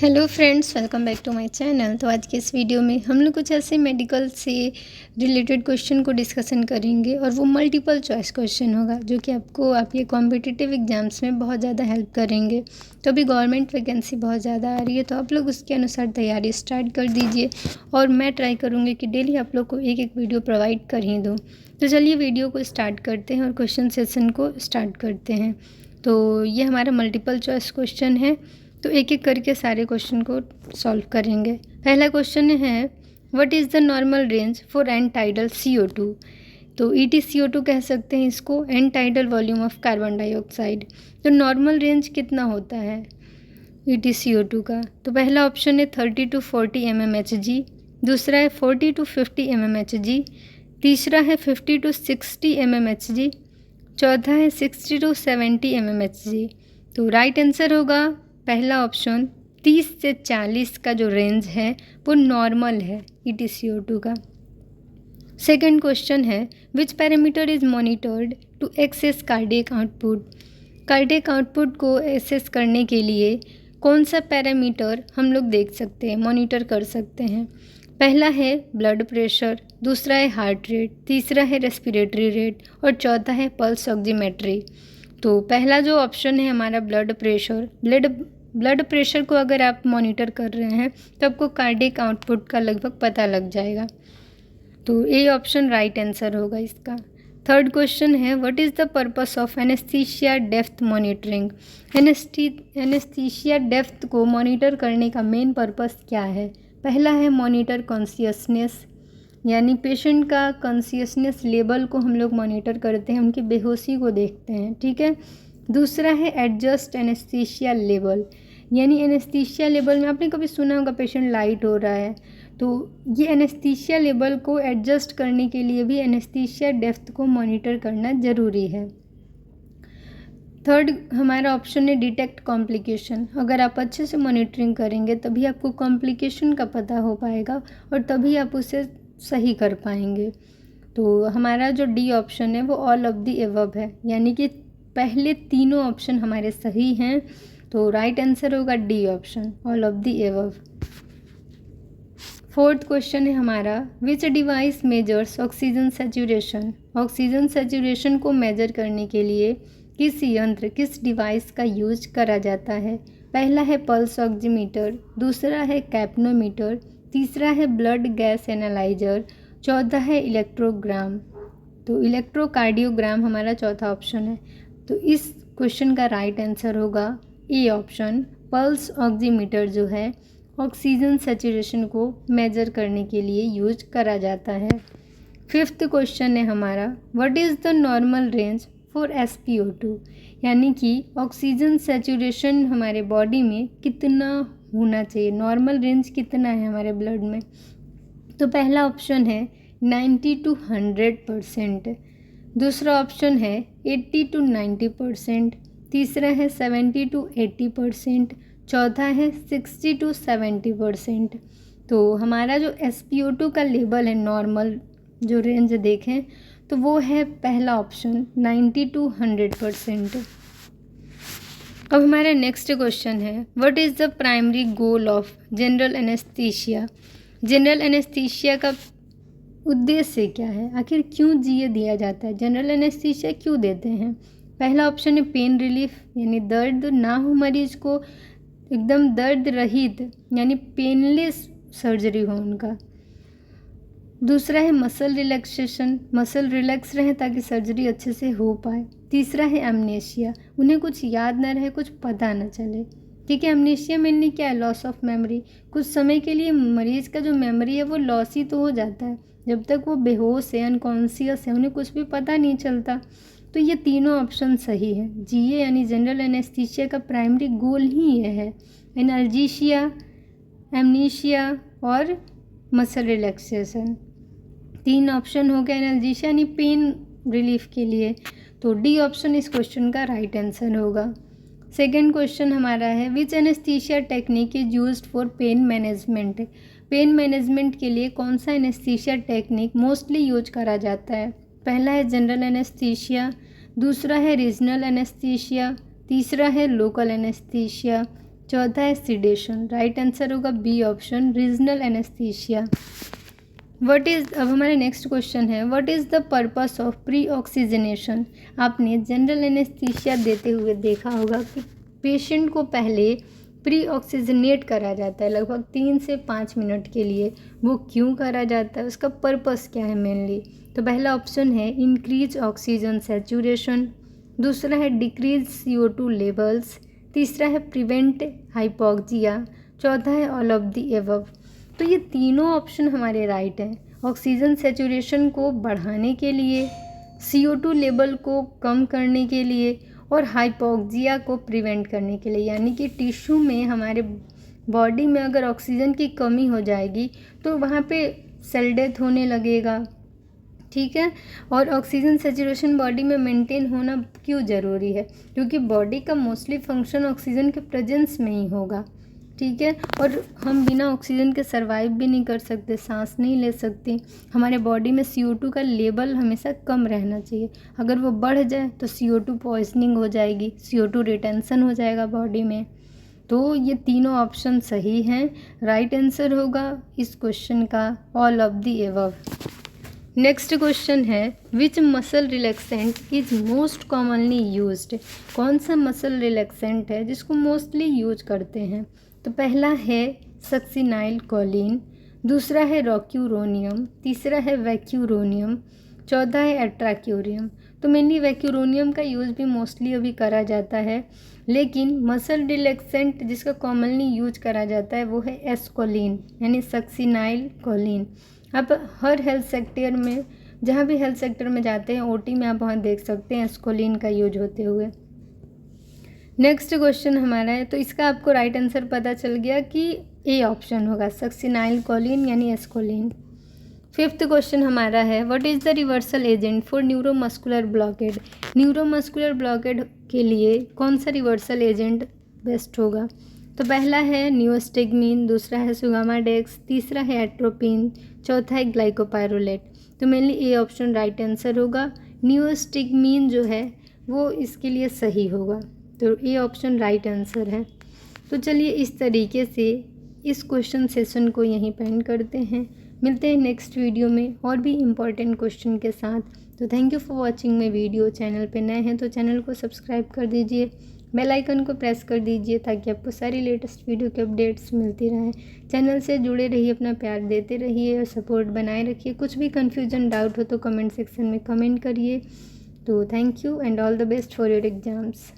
Hello friends, welcome back to my channel. तो आज के इस वीडियो में हम लोग कुछ ऐसे मेडिकल से रिलेटेड क्वेश्चन को डिस्कशन करेंगे और वो मल्टीपल चॉइस क्वेश्चन होगा जो कि आपको आपके कॉम्पिटिटिव एग्जाम्स में बहुत ज़्यादा हेल्प करेंगे। तो अभी गवर्नमेंट वैकेंसी बहुत ज़्यादा आ रही है, तो आप लोग उसके अनुसार तैयारी स्टार्ट कर दीजिए और मैं ट्राई करूँगी कि डेली आप लोग को एक एक वीडियो प्रोवाइड कर ही दूँ। तो चलिए वीडियो को स्टार्ट करते हैं और क्वेश्चन सेशन को स्टार्ट करते हैं। तो ये हमारा मल्टीपल चॉइस क्वेश्चन है, तो एक एक करके सारे क्वेश्चन को सॉल्व करेंगे। पहला क्वेश्चन है, what is the normal range for end tidal CO2। तो EtCO2 कह सकते हैं इसको, end tidal volume of carbon dioxide. तो नॉर्मल रेंज कितना होता है EtCO2 का? तो पहला ऑप्शन है 30 to 40 mmHg, दूसरा है 40 to 50 mmHg, तीसरा है 50 to 60 mmHg, चौथा है 60 to 70 mmHg। तो राइट आंसर होगा पहला ऑप्शन, 30 से 40 का जो रेंज है वो नॉर्मल है EtCO2 का। सेकंड क्वेश्चन है, which parameter is monitored to access cardiac output. Cardiac output को एक्सेस करने के लिए कौन सा पैरामीटर हम लोग देख सकते हैं, मॉनिटर कर सकते हैं? पहला है ब्लड प्रेशर, दूसरा है हार्ट रेट, तीसरा है रेस्पिरेटरी रेट और चौथा है पल्स ऑक्सीमेट्री। तो पहला जो ऑप्शन है हमारा ब्लड प्रेशर, ब्लड प्रेशर को अगर आप मॉनिटर कर रहे हैं तो आपको कार्डियक आउटपुट का लगभग पता लग जाएगा। तो ए ऑप्शन राइट आंसर होगा इसका। थर्ड क्वेश्चन है, what is the purpose of anaesthesia depth monitoring. Anaesthesia depth को मॉनिटर करने का मेन पर्पस क्या है? पहला है मॉनिटर कॉन्शियसनेस, यानी पेशेंट का कॉन्शियसनेस लेवल को हम लोग मॉनिटर करते हैं, उनकी बेहोशी को देखते हैं, ठीक है। दूसरा है एडजस्ट एनेस्थीसिया लेवल, यानी एनेस्थीसिया लेवल में आपने कभी सुना होगा पेशेंट लाइट हो रहा है, तो ये एनेस्थीसिया लेवल को एडजस्ट करने के लिए भी एनेस्थीसिया डेप्थ को मॉनिटर करना ज़रूरी है। थर्ड हमारा ऑप्शन है डिटेक्ट कॉम्प्लिकेशन। अगर आप अच्छे से मॉनिटरिंग करेंगे तभी आपको कॉम्प्लिकेशन का पता हो पाएगा और तभी आप उसे सही कर पाएंगे। तो हमारा जो डी ऑप्शन है वो ऑल ऑफ द एबव है, यानी कि पहले तीनों ऑप्शन हमारे सही हैं। तो राइट आंसर होगा D option, all of the above. Fourth question है हमारा, विच device measures oxygen saturation. Oxygen saturation को मेजर करने के लिए किस यंत्र, किस डिवाइस का यूज करा जाता है? पहला है पल्स ऑक्सीमीटर, दूसरा है कैप्नोमीटर, तीसरा है ब्लड गैस एनालाइजर, चौथा है इलेक्ट्रोग्राम। तो इलेक्ट्रोकार्डियोग्राम हमारा चौथा ऑप्शन है। तो इस क्वेश्चन का राइट आंसर होगा ए ऑप्शन, पल्स ऑक्सीमीटर जो है ऑक्सीजन सैचुरेशन को मेजर करने के लिए यूज करा जाता है। फिफ्थ क्वेश्चन है हमारा, what is the normal range for SpO2, यानी कि ऑक्सीजन सैचुरेशन हमारे बॉडी में कितना होना चाहिए, नॉर्मल रेंज कितना है हमारे ब्लड में? तो पहला ऑप्शन है 90 to 100%, दूसरा ऑप्शन है 80 to 90%, तीसरा है 70 to 80%, चौथा है 60 to 70%। तो हमारा जो SpO2 का लेवल है नॉर्मल जो रेंज देखें तो वो है पहला ऑप्शन 90 to 100%। अब हमारा नेक्स्ट क्वेश्चन है, what is the primary goal of general anaesthesia. General anaesthesia का उद्देश्य क्या है, आखिर क्यों ये दिया जाता है, जनरल एनेस्थीसिया क्यों देते हैं? पहला ऑप्शन है पेन रिलीफ, यानी दर्द ना हो मरीज को, एकदम दर्द रहित यानी पेनलेस सर्जरी हो उनका। दूसरा है मसल रिलैक्सेशन, मसल रिलैक्स रहे ताकि सर्जरी अच्छे से हो पाए। तीसरा है एमनेशिया, उन्हें कुछ याद ना रहे, कुछ पता ना चले, ठीक है। एमनेशिया मेनली क्या है, लॉस ऑफ मेमोरी। कुछ समय के लिए मरीज का जो मेमोरी है वो लॉस ही तो हो जाता है, जब तक वो बेहोश है, अनकॉन्शियस है, उन्हें कुछ भी पता नहीं चलता। तो ये तीनों ऑप्शन सही है। GA यानी जनरल एनेस्थीसिया का प्राइमरी गोल ही ये है, एनाल्जेशिया, एमनेशिया और मसल रिलैक्सेशन। तीन ऑप्शन हो गया एनाल्जेशिया यानी पेन रिलीफ के लिए। तो डी ऑप्शन इस क्वेश्चन का राइट आंसर होगा। सेकेंड क्वेश्चन हमारा है, which anaesthesia technique is used for pain management. Pain management के लिए कौन सा एनेस्थीसिया टेक्निक मोस्टली यूज करा जाता है? पहला है जनरल एनेस्थीसिया, दूसरा है रीजनल एनेस्थीसिया, तीसरा है लोकल एनेस्थीसिया, चौथा है सिडेशन, राइट आंसर होगा बी ऑप्शन रीजनल एनेस्थीसिया। अब हमारे नेक्स्ट क्वेश्चन है what is the purpose of pre oxygenation. आपने जनरल एनेस्थीसिया देते हुए देखा होगा कि पेशेंट को पहले प्री ऑक्सीजनेट करा जाता है लगभग 3 से 5 मिनट के लिए। वो क्यों करा जाता है, उसका पर्पस क्या है मेनली। तो पहला ऑप्शन है इंक्रीज ऑक्सीजन सैचुरेशन, दूसरा है डिक्रीज CO2 लेवल्स, तीसरा है प्रिवेंट हाइपोक्सिया, चौथा है ऑल ऑफ द एबव। तो ये तीनों ऑप्शन हमारे राइट हैं। ऑक्सीजन सैचुरेशन को बढ़ाने के लिए, CO2 लेवल को कम करने के लिए और हाइपोक्सिया को प्रिवेंट करने के लिए। यानी कि टिश्यू में हमारे बॉडी में अगर ऑक्सीजन की कमी हो जाएगी तो वहाँ पे सेल डेथ होने लगेगा, ठीक है। और ऑक्सीजन सैचुरेशन बॉडी में मेंटेन होना क्यों ज़रूरी है, क्योंकि बॉडी का मोस्टली फंक्शन ऑक्सीजन के प्रेजेंस में ही होगा, ठीक है। और हम बिना ऑक्सीजन के सर्वाइव भी नहीं कर सकते, सांस नहीं ले सकते। हमारे बॉडी में CO2 का लेवल हमेशा कम रहना चाहिए। अगर वो बढ़ जाए तो CO2 पॉइजनिंग हो जाएगी, CO2 रिटेंशन हो जाएगा बॉडी में। तो ये तीनों ऑप्शन सही हैं। राइट आंसर होगा इस क्वेश्चन का all of the above. Next question है which muscle relaxant is most commonly used. कौन सा मसल रिलैक्सेंट है जिसको मोस्टली यूज करते हैं। तो पहला है सक्सिनाइल कोलिन, दूसरा है रॉक्यूरोनियम, तीसरा है वैक्यूरोनियम, चौथा है एट्राक्यूरियम। तो मेनली वैक्यूरोनियम का यूज़ भी मोस्टली अभी करा जाता है, लेकिन मसल रिलैक्सेंट जिसका कॉमनली यूज करा जाता है वो है एस्कोलिन यानी सक्सिनाइल कोलिन। आप हर हेल्थ सेक्टर में, जहाँ भी हेल्थ सेक्टर में जाते हैं OT में आप वहाँ देख सकते हैं एस्कोलिन का यूज होते हुए। नेक्स्ट क्वेश्चन हमारा है, तो इसका आपको राइट आंसर पता चल गया कि ए ऑप्शन होगा सक्सिनाइल कोलिन यानी एस्कोलिन। फिफ्थ क्वेश्चन हमारा है what is the reversal agent for neuromuscular blockade. Neuromuscular blockade के लिए कौन सा रिवर्सल एजेंट बेस्ट होगा। तो पहला है नियोस्टिग्मीन, दूसरा है सुगामाडेक्स, तीसरा है एट्रोपिन, चौथा है ग्लाइकोपाइरोलेट। तो mainly A option right answer होगा। नियोस्टिग्मीन जो है वो इसके लिए सही होगा, तो ए ऑप्शन राइट आंसर है। तो चलिए इस तरीके से इस क्वेश्चन सेशन को यहीं पे एंड करते हैं। मिलते हैं नेक्स्ट वीडियो में और भी इम्पॉर्टेंट क्वेश्चन के साथ। तो thank you for watching my video. Channel पे नए हैं तो चैनल को सब्सक्राइब कर दीजिए, बेल आइकन को प्रेस कर दीजिए ताकि आपको सारी लेटेस्ट वीडियो के अपडेट्स मिलती रहें। चैनल से जुड़े रहिए, अपना प्यार देते रहिए और सपोर्ट बनाए रखिए। कुछ भी कन्फ्यूजन डाउट हो तो कमेंट सेक्शन में कमेंट करिए। तो thank you and all the best for your exams.